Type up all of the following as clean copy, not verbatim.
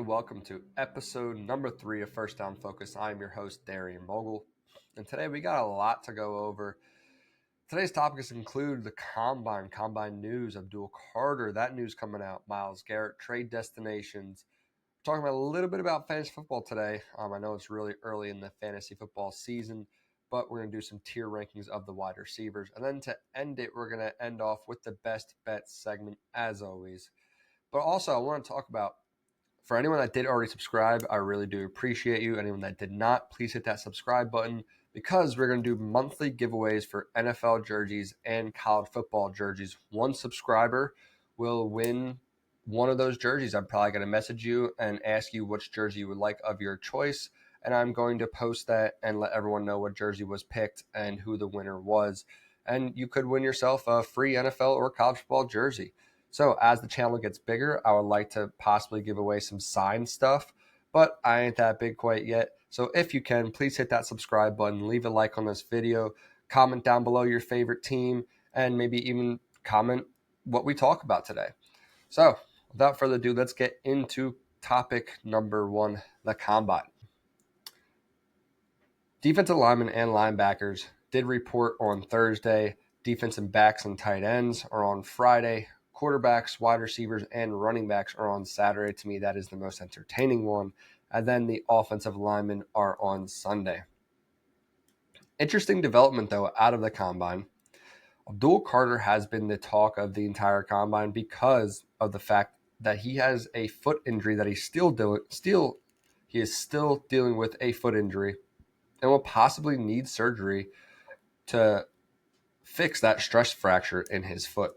everyone. Welcome to episode number 3 of First Down Focus. I'm your host, Darrien Mogel. And today we got a lot to go over. Today's topics include the combine news, Abdul Carter, that news coming out, Myles Garrett, trade destinations. We're talking about a little bit about fantasy football today. I know it's really early in the fantasy football season, but we're going to do some tier rankings of the wide receivers. And then to end it, we're going to end off with the best bet segment as always. But also I want to talk about, for anyone that did already subscribe, I really do appreciate you. Anyone that did not, please hit that subscribe button because we're going to do monthly giveaways for NFL jerseys and college football jerseys. One subscriber will win one of those jerseys. I'm probably going to message you and ask you which jersey you would like of your choice, and I'm going to post that and let everyone know what jersey was picked and who the winner was. And you could win yourself a free NFL or college football jersey. So as the channel gets bigger, I would like to possibly give away some signed stuff, but I ain't that big quite yet. So if you can, please hit that subscribe button, leave a like on this video, comment down below your favorite team, and maybe even comment what we talk about today. So without further ado, let's get into topic number 1, the combine. Defensive linemen and linebackers did report on Thursday. Defensive backs and tight ends are on Friday. Quarterbacks, wide receivers, and running backs are on Saturday. To me, that is the most entertaining one. And then the offensive linemen are on Sunday. Interesting development, though, out of the combine. Abdul Carter has been the talk of the entire combine because of the fact that he has a foot injury that he's still dealing with a foot injury and will possibly need surgery to fix that stress fracture in his foot.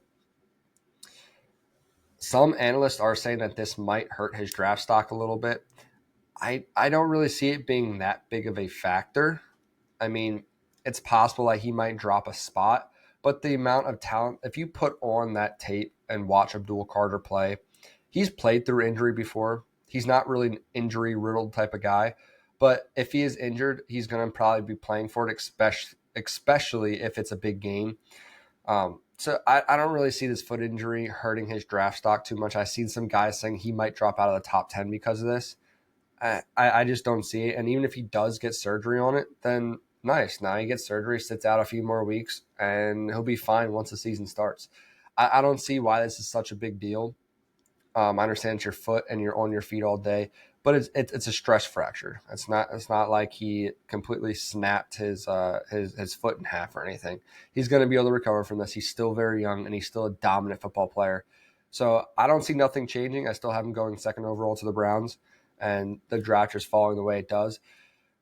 Some analysts are saying that this might hurt his draft stock a little bit. I don't really see it being that big of a factor. I mean, it's possible that he might drop a spot, but the amount of talent, if you put on that tape and watch Abdul Carter play, he's played through injury before. He's not really an injury-riddled type of guy, but if he is injured, he's going to probably be playing for it, especially if it's a big game. So I don't really see this foot injury hurting his draft stock too much. I've seen some guys saying he might drop out of the top 10 because of this. I just don't see it. And even if he does get surgery on it, then nice. Now he gets surgery, sits out a few more weeks, and he'll be fine once the season starts. I don't see why this is such a big deal. I understand it's your foot and you're on your feet all day, but it's a stress fracture. It's not like he completely snapped his foot in half or anything. He's going to be able to recover from this. He's still very young and he's still a dominant football player. So I don't see nothing changing. I still have him going second overall to the Browns, and the draft just following the way it does.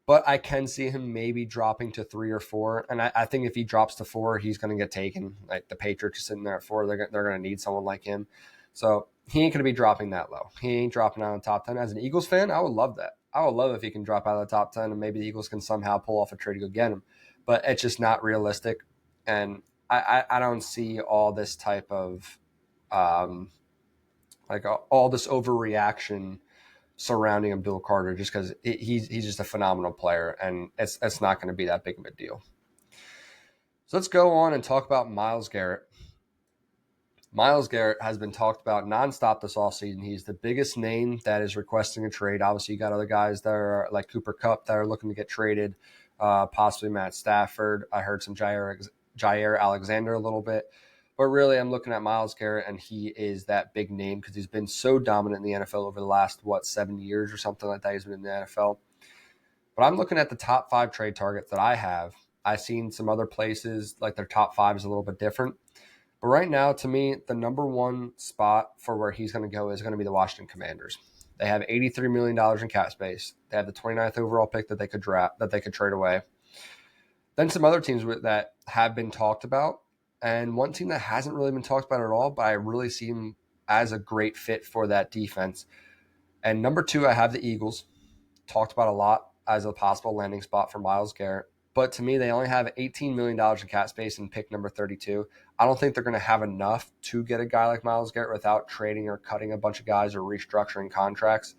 But I can see him maybe dropping to 3 or 4, and I think if he drops to 4, he's going to get taken. Like the Patriots are sitting there at 4, they're going to need someone like him. So he ain't going to be dropping that low. He ain't dropping out of the top 10. As an Eagles fan, I would love that. I would love if he can drop out of the top 10 and maybe the Eagles can somehow pull off a trade to go get him. But it's just not realistic. And I don't see all this type of all this overreaction surrounding Abdul Carter just because he's just a phenomenal player, and it's not going to be that big of a deal. So let's go on and talk about Myles Garrett. Myles Garrett has been talked about nonstop this offseason. He's the biggest name that is requesting a trade. Obviously, you got other guys that are like Cooper Kupp that are looking to get traded, possibly Matt Stafford. I heard some Jair Alexander a little bit. But really, I'm looking at Myles Garrett, and he is that big name because he's been so dominant in the NFL over the last, 7 years or something like that. He's been in the NFL. But I'm looking at the top 5 trade targets that I have. I've seen some other places, like their top 5 is a little bit different. But right now, to me, the number 1 spot for where he's going to go is going to be the Washington Commanders. They have $83 million in cap space. They have the 29th overall pick that they could draft, that they could trade away. Then some other teams that have been talked about. And one team that hasn't really been talked about at all, but I really see him as a great fit for that defense. And number 2, I have the Eagles. Talked about a lot as a possible landing spot for Myles Garrett. But to me, they only have $18 million in cap space in pick number 32. I don't think they're going to have enough to get a guy like Myles Garrett without trading or cutting a bunch of guys or restructuring contracts.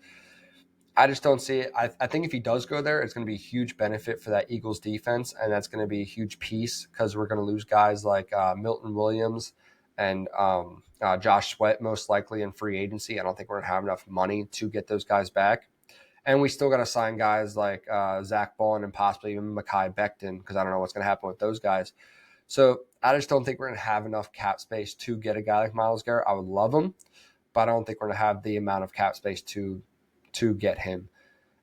I just don't see it. I think if he does go there, it's going to be a huge benefit for that Eagles defense, and that's going to be a huge piece because we're going to lose guys like Milton Williams and Josh Sweat most likely in free agency. I don't think we're going to have enough money to get those guys back. And we still got to sign guys like Zach Bond and possibly even Mekhi Becton, because I don't know what's going to happen with those guys. So I just don't think we're going to have enough cap space to get a guy like Myles Garrett. I would love him, but I don't think we're going to have the amount of cap space to get him.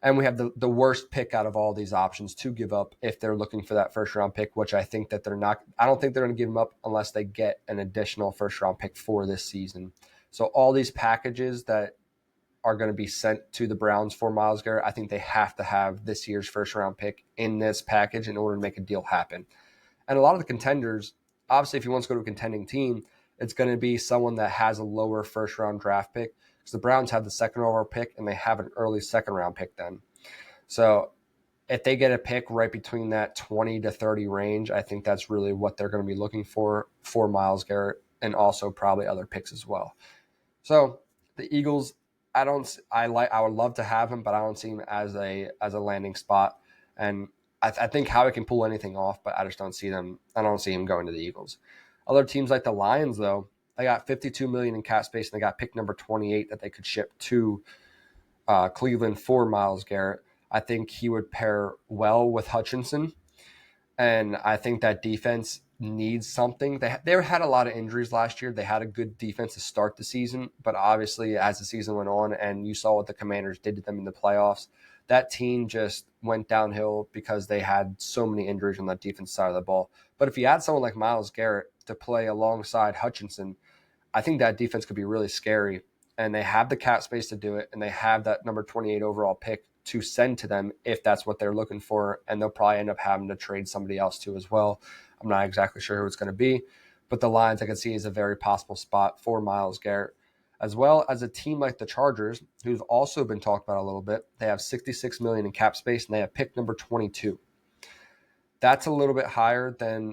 And we have the worst pick out of all these options to give up if they're looking for that first round pick, which I think that they're not. I don't think they're going to give him up unless they get an additional first round pick for this season. So all these packages that are going to be sent to the Browns for Myles Garrett, I think they have to have this year's first round pick in this package in order to make a deal happen. And a lot of the contenders, obviously, if he wants to go to a contending team, it's going to be someone that has a lower first round draft pick, because the Browns have the second overall pick and they have an early second round pick then. So if they get a pick right between that 20 to 30 range, I think that's really what they're going to be looking for Myles Garrett, and also probably other picks as well. So the Eagles, I would love to have him, but I don't see him as a landing spot. And I think Howie can pull anything off, but I just don't see them. I don't see him going to the Eagles. Other teams like the Lions, though, they got $52 million in cap space, and they got pick number 28 that they could ship to Cleveland for Myles Garrett. I think he would pair well with Hutchinson, and I think that defense needs something. They had a lot of injuries last year. They had a good defense to start the season, but obviously as the season went on and you saw what the Commanders did to them in the playoffs, that team just went downhill because they had so many injuries on that defense side of the ball. But if you add someone like Myles Garrett to play alongside Hutchinson, I think that defense could be really scary. And they have the cap space to do it, and they have that number 28 overall pick to send to them if that's what they're looking for. And they'll probably end up having to trade somebody else too as well. I'm not exactly sure who it's going to be, but the Lions I can see is a very possible spot for Myles Garrett, as well as a team like the Chargers, who've also been talked about a little bit. They have $66 million in cap space, and they have pick number 22. That's a little bit higher than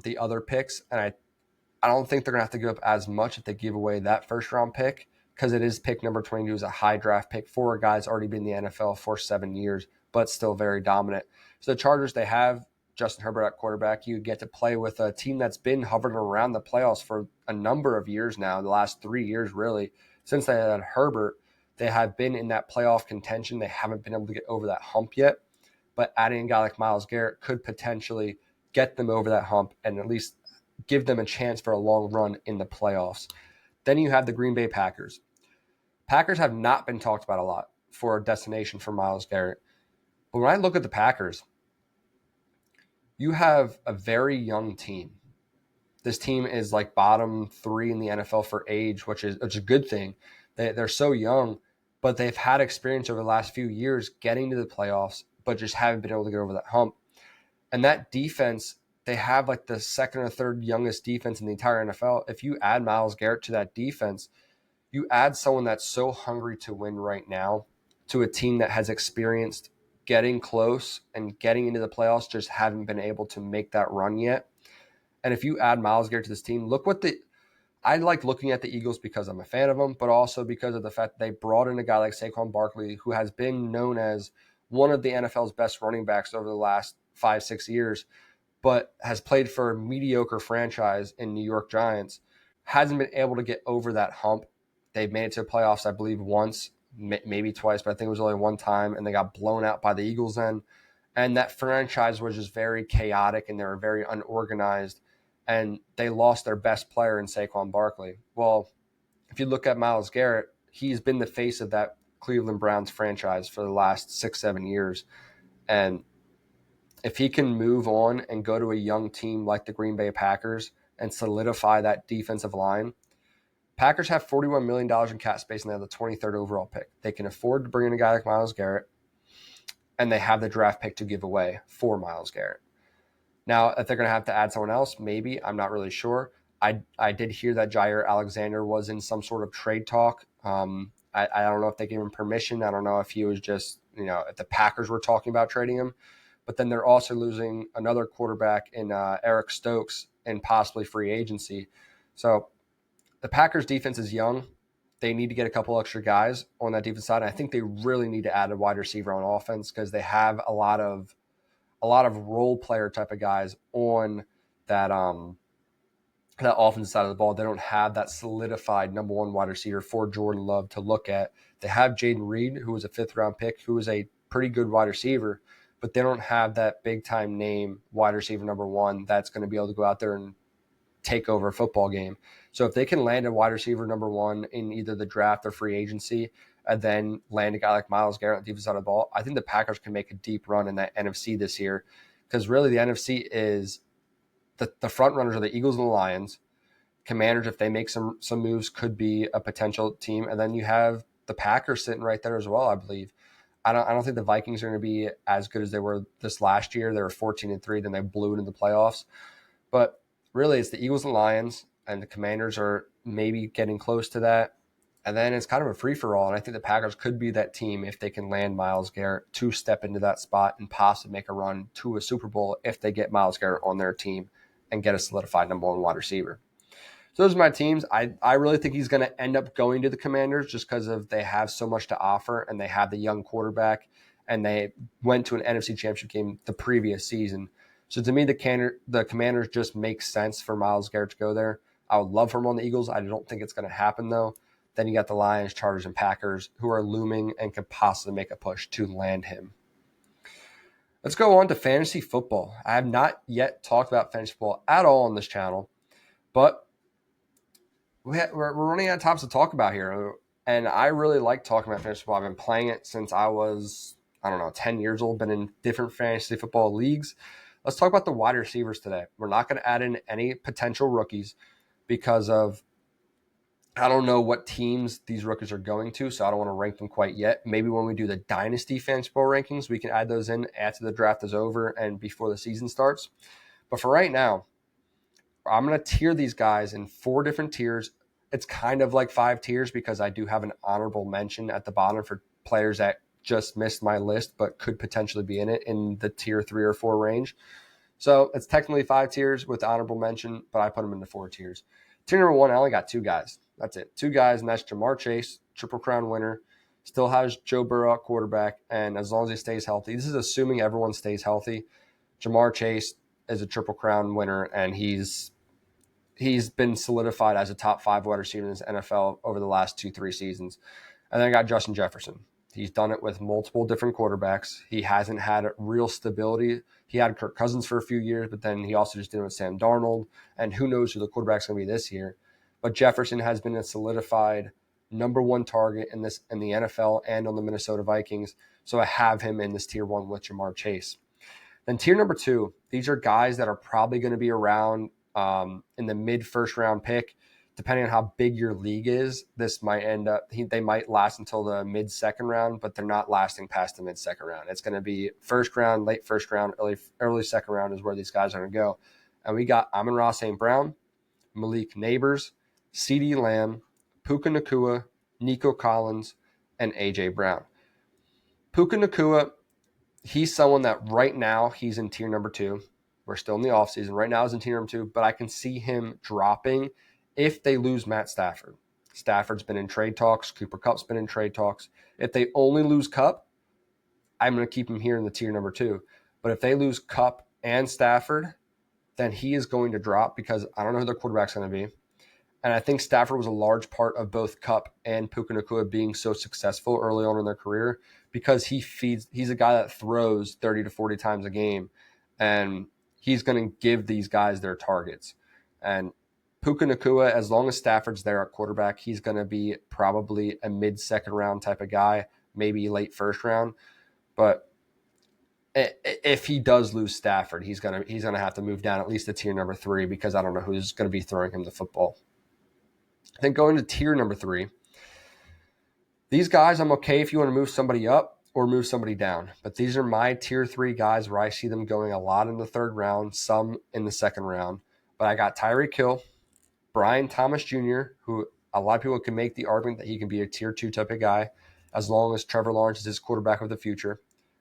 the other picks, and I don't think they're going to have to give up as much if they give away that first round pick, because it is pick number 22 is a high draft pick for a guy that's already been in the NFL for 7 years, but still very dominant. So the Chargers, they have Justin Herbert at quarterback. You get to play with a team that's been hovering around the playoffs for a number of years now, the last 3 years really. Since they had Herbert, they have been in that playoff contention. They haven't been able to get over that hump yet, but adding a guy like Myles Garrett could potentially get them over that hump and at least give them a chance for a long run in the playoffs. Then you have the Green Bay Packers. Packers have not been talked about a lot for a destination for Myles Garrett. But when I look at the Packers, you have a very young team. This team is like bottom 3 in the NFL for age, which is a good thing. They're so young, but they've had experience over the last few years getting to the playoffs, but just haven't been able to get over that hump. And that defense, they have like the second or third youngest defense in the entire NFL. If you add Myles Garrett to that defense, you add someone that's so hungry to win right now to a team that has experienced getting close and getting into the playoffs, just haven't been able to make that run yet. And if you add Myles Garrett to this team, I like looking at the Eagles because I'm a fan of them, but also because of the fact that they brought in a guy like Saquon Barkley, who has been known as one of the NFL's best running backs over the last 5-6 years, but has played for a mediocre franchise in New York Giants, hasn't been able to get over that hump. They've made it to the playoffs, I believe, once, maybe twice, but I think it was only one time, and they got blown out by the Eagles then. And that franchise was just very chaotic, and they were very unorganized, and they lost their best player in Saquon Barkley. Well, if you look at Myles Garrett, he's been the face of that Cleveland Browns franchise for the last 6-7 years. And if he can move on and go to a young team like the Green Bay Packers and solidify that defensive line, Packers have $41 million in cap space, and they have the 23rd overall pick. They can afford to bring in a guy like Myles Garrett, and they have the draft pick to give away for Myles Garrett. Now, if they're going to have to add someone else, maybe. I'm not really sure. I did hear that Jair Alexander was in some sort of trade talk. I don't know if they gave him permission. I don't know if he was just, if the Packers were talking about trading him. But then they're also losing another quarterback in Eric Stokes and possibly free agency. So the Packers defense is young. They need to get a couple extra guys on that defense side. And I think they really need to add a wide receiver on offense, because they have a lot of role player type of guys on that that offensive side of the ball. They don't have that solidified number one wide receiver for Jordan Love to look at. They have Jaden Reed, who was a fifth-round pick, who is a pretty good wide receiver, but they don't have that big-time name wide receiver number one that's going to be able to go out there and take over a football game. So if they can land a wide receiver number one in either the draft or free agency, and then land a guy like Myles Garrett on the defensive side of the ball, I think the Packers can make a deep run in that NFC this year, because really the NFC is the front runners are the Eagles and the Lions. Commanders, if they make some moves, could be a potential team, and then you have the Packers sitting right there as well. I believe. I don't think the Vikings are going to be as good as they were this last year. They were 14-3, then they blew it in the playoffs. But really, it's the Eagles and Lions, and the Commanders are maybe getting close to that. And then it's kind of a free-for-all, and I think the Packers could be that team if they can land Myles Garrett to step into that spot and possibly make a run to a Super Bowl if they get Myles Garrett on their team and get a solidified number one wide receiver. So those are my teams. I really think he's going to end up going to the Commanders just because of they have so much to offer and they have the young quarterback and they went to an NFC Championship game the previous season. So to me, the Commanders just make sense for Myles Garrett to go there. I would love for him on the Eagles. I don't think it's going to happen though. Then you got the Lions, Chargers, and Packers who are looming and could possibly make a push to land him. Let's go on to fantasy football. I have not yet talked about fantasy football at all on this channel, but we're running out of topics to talk about here. And I really like talking about fantasy football. I've been playing it since I was, 10 years old, been in different fantasy football leagues. Let's talk about the wide receivers today. We're not going to add in any potential rookies because of, I don't know what teams these rookies are going to, so I don't want to rank them quite yet. Maybe when we do the Dynasty fantasy football rankings, we can add those in after the draft is over and before the season starts. But for right now, I'm going to tier these guys in 4 different tiers. It's kind of like 5 tiers because I do have an honorable mention at the bottom for players that just missed my list but could potentially be in it in the tier 3 or 4 range. So it's technically 5 tiers with honorable mention, but I put them into 4 tiers. Tier number 1, I only got 2 guys. That's it. 2 guys, and that's Jamar Chase, Triple Crown winner. Still has Joe Burrow at quarterback, and as long as he stays healthy, this is assuming everyone stays healthy. Jamar Chase is a Triple Crown winner, and he's been solidified as a top 5 wide receiver in this NFL over the last 2-3 seasons. And then I got Justin Jefferson. He's done it with multiple different quarterbacks. He hasn't had real stability. He had Kirk Cousins for a few years, but then he also just did it with Sam Darnold. And who knows who the quarterback's going to be this year. But Jefferson has been a solidified number 1 target in the NFL and on the Minnesota Vikings. So I have him in this tier 1 with Jamar Chase. Then tier number 2, these are guys that are probably going to be around in the mid-first round pick. Depending on how big your league is, this might end up, they might last until the mid-second round, but they're not lasting past the mid-second round. It's going to be first round, late first round, early second round is where these guys are going to go. And we got Amon-Ra St. Brown, Malik Neighbors, CeeDee Lamb, Puka Nacua, Nico Collins, and A.J. Brown. Puka Nacua, he's someone that right now he's in tier number 2. We're still in the offseason. Right now he's in tier number 2, but I can see him dropping if they lose Matt Stafford. Stafford's been in trade talks. Cooper Kupp's been in trade talks. If they only lose Kupp, I'm going to keep him here in the tier number 2. But if they lose Kupp and Stafford, then he is going to drop because I don't know who their quarterback's going to be. And I think Stafford was a large part of both Kupp and Puka Nacua being so successful early on in their career because he's a guy that throws 30 to 40 times a game. And he's going to give these guys their targets. And Puka Nacua, as long as Stafford's there at quarterback, he's going to be probably a mid-second round type of guy, maybe late first round. But if he does lose Stafford, he's going to have to move down at least to tier number 3 because I don't know who's going to be throwing him the football. Then going to tier number 3, these guys I'm okay if you want to move somebody up or move somebody down. But these are my tier 3 guys where I see them going a lot in the 3rd round, some in the 2nd round. But I got Tyreek Hill, Brian Thomas Jr., who a lot of people can make the argument that he can be a tier 2 type of guy as long as Trevor Lawrence is his quarterback of the future.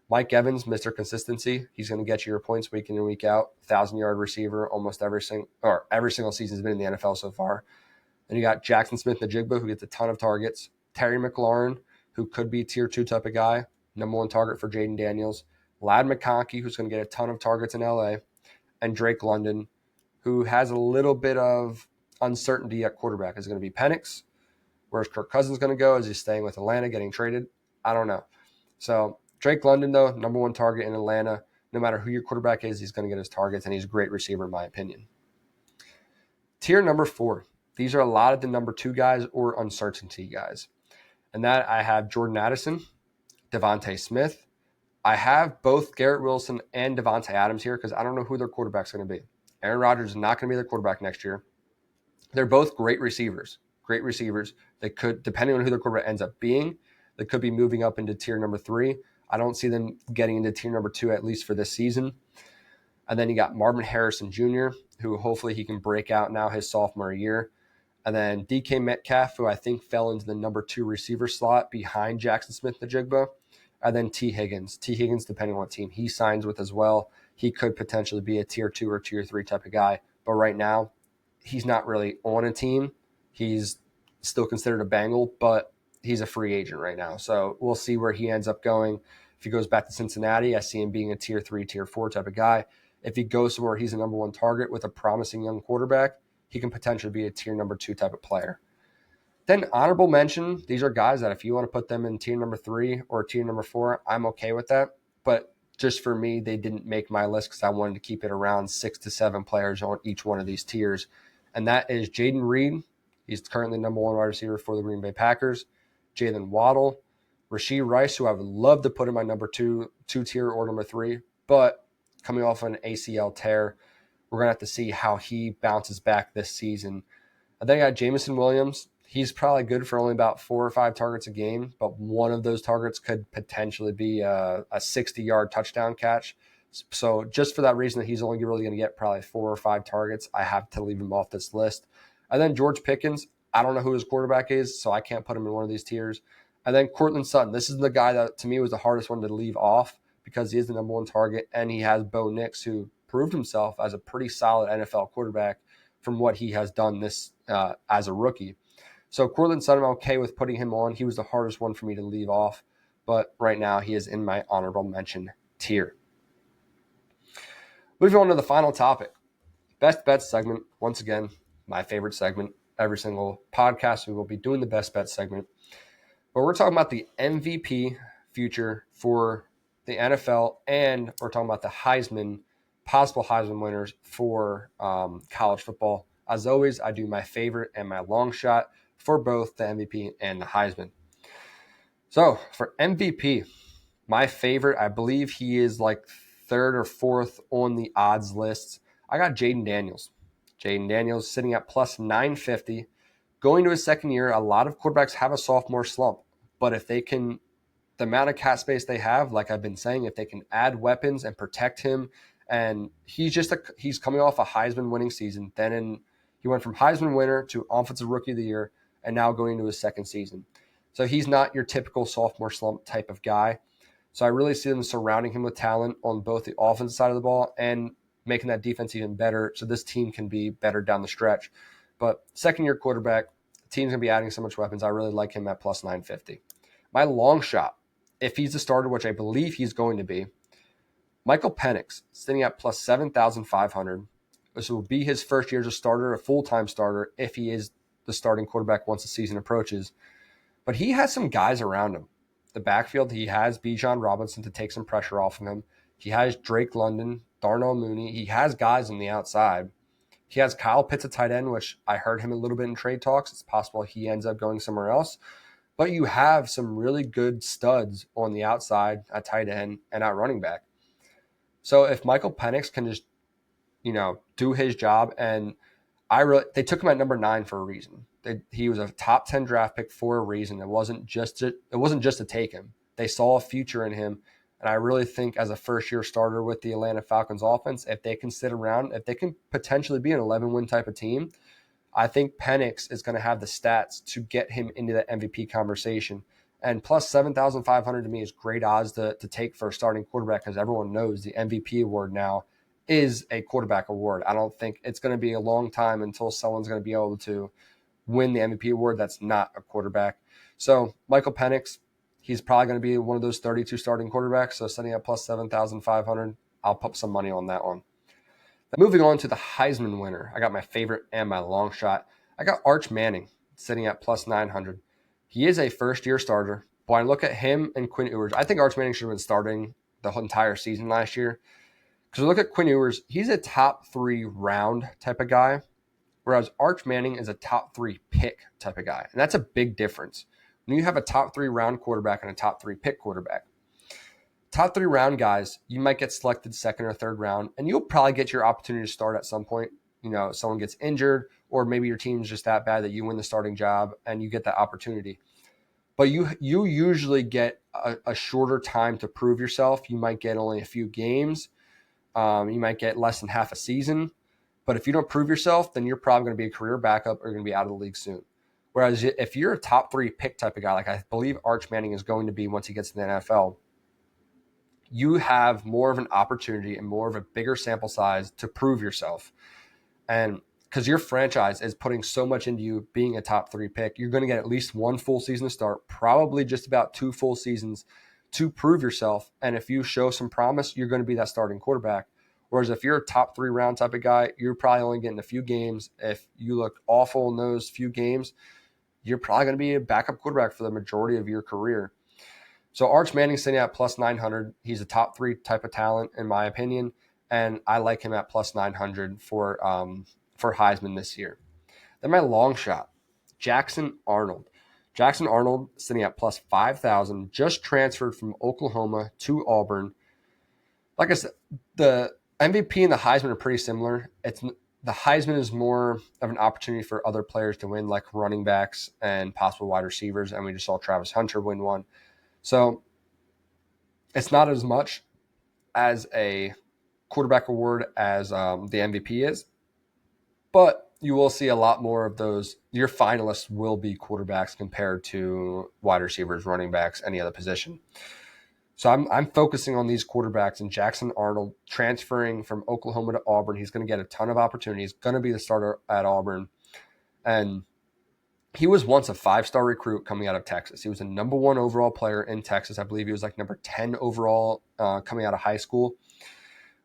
Mike Evans, Mr. Consistency. He's going to get you your points week in and week out. 1,000-yard receiver almost every single season has been in the NFL so far. Then you got Jackson Smith-Njigba, who gets a ton of targets. Terry McLaurin, who could be tier 2 type of guy. Number 1 target for Jaden Daniels. Ladd McConkey, who's going to get a ton of targets in LA. And Drake London, who has a little bit of uncertainty at quarterback. Is it going to be Penix? Where's Kirk Cousins going to go? Is he staying with Atlanta, getting traded? I don't know. So Drake London, though, number one target in Atlanta. No matter who your quarterback is, he's going to get his targets, and he's a great receiver in my opinion. Tier number 4. These are a lot of the number 2 guys or uncertainty guys. And that I have Jordan Addison, Devontae Smith. I have both Garrett Wilson and Devontae Adams here because I don't know who their quarterback's going to be. Aaron Rodgers is not going to be their quarterback next year. They're both great receivers. Great receivers. They could, depending on who their quarterback ends up being, they could be moving up into tier number 3. I don't see them getting into tier number 2, at least for this season. And then you got Marvin Harrison Jr., who hopefully he can break out now his sophomore year. And then DK Metcalf, who I think fell into the number 2 receiver slot behind Jackson Smith-Njigba. And then T. Higgins. T. Higgins, depending on what team he signs with as well, he could potentially be a tier 2 or tier 3 type of guy. But right now, he's not really on a team. He's still considered a Bengal, but he's a free agent right now. So we'll see where he ends up going. If he goes back to Cincinnati, I see him being a tier 3, tier 4 type of guy. If he goes somewhere he's a number 1 target with a promising young quarterback, he can potentially be a tier number 2 type of player. Then honorable mention, these are guys that if you want to put them in tier number 3 or tier number 4, I'm okay with that. But just for me, they didn't make my list because I wanted to keep it around 6 to 7 players on each one of these tiers. And that is Jaden Reed. He's currently number 1 wide receiver for the Green Bay Packers. Jalen Waddle. Rashee Rice, who I would love to put in my number 2 tier or number 3. But coming off an ACL tear, we're going to have to see how he bounces back this season. And then I got Jameson Williams. He's probably good for only about 4 or 5 targets a game, but one of those targets could potentially be a 60-yard touchdown catch. So just for that reason that he's only really going to get probably 4 or 5 targets, I have to leave him off this list. And then George Pickens, I don't know who his quarterback is, so I can't put him in one of these tiers. And then Courtland Sutton. This is the guy that to me was the hardest one to leave off because he is the number 1 target, and he has Bo Nix, who proved himself as a pretty solid NFL quarterback from what he has done this as a rookie. So Courtland Sutton, I'm okay with putting him on. He was the hardest one for me to leave off, but right now he is in my honorable mention tier. Moving on to the final topic, best bets segment. Once again, my favorite segment. Every single podcast we will be doing the best bet segment. But we're talking about the MVP future for the NFL, and we're talking about the Heisman, possible Heisman winners for college football. As always, I do my favorite and my long shot for both the MVP and the Heisman. So for MVP, my favorite, I believe he is like 3rd or 4th on the odds list. I got Jaden Daniels. Jaden Daniels sitting at plus 950. Going to his second year, a lot of quarterbacks have a sophomore slump. But if they can, the amount of cap space they have, like I've been saying, if they can add weapons and protect him, and he's coming off a Heisman winning season. He went from Heisman winner to Offensive Rookie of the Year, and now going into his second season. So he's not your typical sophomore slump type of guy. So I really see them surrounding him with talent on both the offensive side of the ball and making that defense even better so this team can be better down the stretch. But second-year quarterback, the team's going to be adding so much weapons. I really like him at plus 950. My long shot, if he's the starter, which I believe he's going to be, Michael Penix, sitting at plus 7,500. This will be his first year as a starter, a full-time starter, if he is the starting quarterback once the season approaches. But he has some guys around him. The backfield, he has Bijan Robinson to take some pressure off of him. He has Drake London, Darnell Mooney. He has guys on the outside. He has Kyle Pitts at tight end, which I heard him a little bit in trade talks. It's possible he ends up going somewhere else. But you have some really good studs on the outside at tight end and at running back. So if Michael Penix can just, do his job, and they took him at number 9 for a reason. He was a top 10 draft pick for a reason. It wasn't just to take him. They saw a future in him, and I really think as a first-year starter with the Atlanta Falcons offense, if they can sit around, if they can potentially be an 11-win type of team, I think Penix is going to have the stats to get him into the MVP conversation. And plus 7,500 to me is great odds to take for a starting quarterback because everyone knows the MVP award now is a quarterback award. I don't think it's going to be a long time until someone's going to be able to win the MVP award that's not a quarterback. So Michael Penix, he's probably going to be one of those 32 starting quarterbacks. So setting up plus 7,500, I'll put some money on that one. Moving on to the Heisman winner, I got my favorite and my long shot. I got Arch Manning sitting at plus 900. He is a first-year starter. But when I look at him and Quinn Ewers, I think Arch Manning should have been starting the whole entire season last year. Because look at Quinn Ewers, he's a top 3 round type of guy, whereas Arch Manning is a top 3 pick type of guy. And that's a big difference. When you have a top 3 round quarterback and a top 3 pick quarterback, top 3 round guys, you might get selected second or third round, and you'll probably get your opportunity to start at some point. Someone gets injured, or maybe your team's just that bad that you win the starting job and you get that opportunity. But you usually get a shorter time to prove yourself. You might get only a few games. You might get less than half a season. But if you don't prove yourself, then you're probably going to be a career backup or you're going to be out of the league soon. Whereas if you're a top 3 pick type of guy, like I believe Arch Manning is going to be once he gets to the NFL, you have more of an opportunity and more of a bigger sample size to prove yourself. And because your franchise is putting so much into you being a top 3 pick, you're going to get at least 1 full season to start, probably just about 2 full seasons to prove yourself. And if you show some promise, you're going to be that starting quarterback. Whereas if you're a top 3 round type of guy, you're probably only getting a few games. If you look awful in those few games, you're probably going to be a backup quarterback for the majority of your career. So Arch Manning's sitting at plus 900. He's a top 3 type of talent, in my opinion, and I like him at plus 900 for Heisman this year. Then my long shot, Jackson Arnold. Jackson Arnold sitting at plus 5,000, just transferred from Oklahoma to Auburn. Like I said, the MVP and the Heisman are pretty similar. The Heisman is more of an opportunity for other players to win, like running backs and possible wide receivers, and we just saw Travis Hunter win one. So it's not as much as a quarterback award as the MVP is, but you will see a lot more of those. Your finalists will be quarterbacks compared to wide receivers, running backs, any other position. So I'm focusing on these quarterbacks, and Jackson Arnold transferring from Oklahoma to Auburn. He's going to get a ton of opportunities. Going to be the starter at Auburn. And he was once a 5-star recruit coming out of Texas. He was a number 1 overall player in Texas. I believe he was like number 10 overall coming out of high school.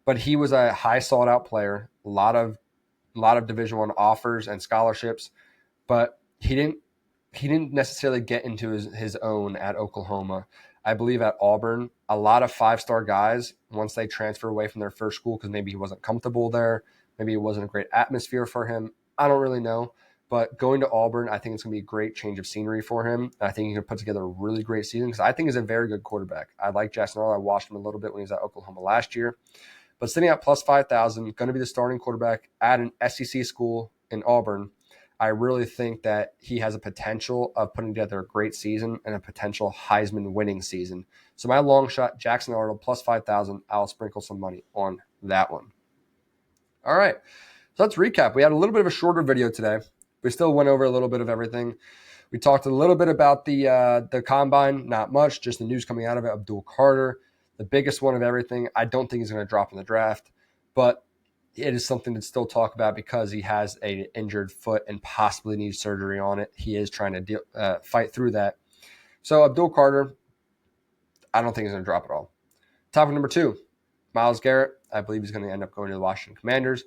But he was a high sought out player, a lot of Division I offers and scholarships, but he didn't necessarily get into his own at Oklahoma. I believe at Auburn, a lot of 5-star guys, once they transfer away from their first school because maybe he wasn't comfortable there, maybe it wasn't a great atmosphere for him, I don't really know. But going to Auburn, I think it's going to be a great change of scenery for him. I think he can put together a really great season because I think he's a very good quarterback. I like Jackson Arnold. I watched him a little bit when he was at Oklahoma last year. But sitting at plus 5,000, going to be the starting quarterback at an SEC school in Auburn, I really think that he has a potential of putting together a great season and a potential Heisman winning season. So my long shot, Jackson Arnold, plus 5,000. I'll sprinkle some money on that one. All right, so let's recap. We had a little bit of a shorter video today. We still went over a little bit of everything. We talked a little bit about the combine, not much, just the news coming out of it. Abdul Carter, the biggest one of everything. I don't think he's going to drop in the draft, but it is something to still talk about because he has an injured foot and possibly needs surgery on it. He is trying to fight through that. So Abdul Carter, I don't think he's going to drop at all. Topic number 2, Myles Garrett. I believe he's going to end up going to the Washington Commanders.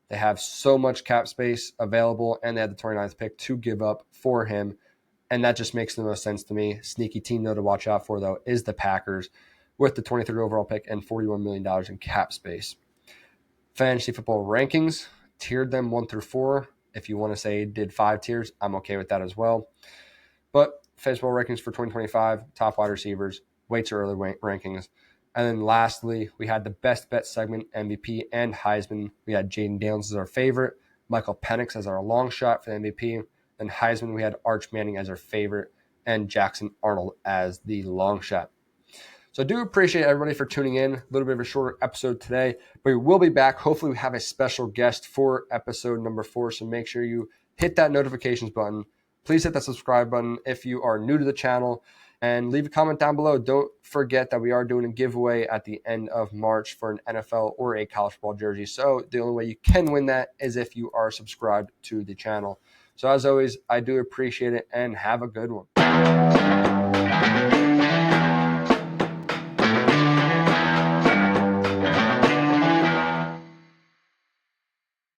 They have so much cap space available, and they had the 29th pick to give up for him, and that just makes the most sense to me. Sneaky team, though, to watch out for, though, is the Packers with the 23rd overall pick and $41 million in cap space. Fantasy football rankings, tiered them 1 through 4. If you want to say did 5 tiers, I'm okay with that as well. But fantasy football rankings for 2025, top wide receivers, way too early rankings. And then lastly, we had the best bet segment, MVP and Heisman. We had Jaden Daniels as our favorite, Michael Penix as our long shot for the MVP. Then Heisman, we had Arch Manning as our favorite, and Jackson Arnold as the long shot. So I do appreciate everybody for tuning in. A little bit of a shorter episode today, but we will be back. Hopefully we have a special guest for episode number 4, so make sure you hit that notifications button. Please hit that subscribe button if you are new to the channel, and leave a comment down below. Don't forget that we are doing a giveaway at the end of March for an NFL or a college football jersey. So the only way you can win that is if you are subscribed to the channel. So as always, I do appreciate it, and have a good one.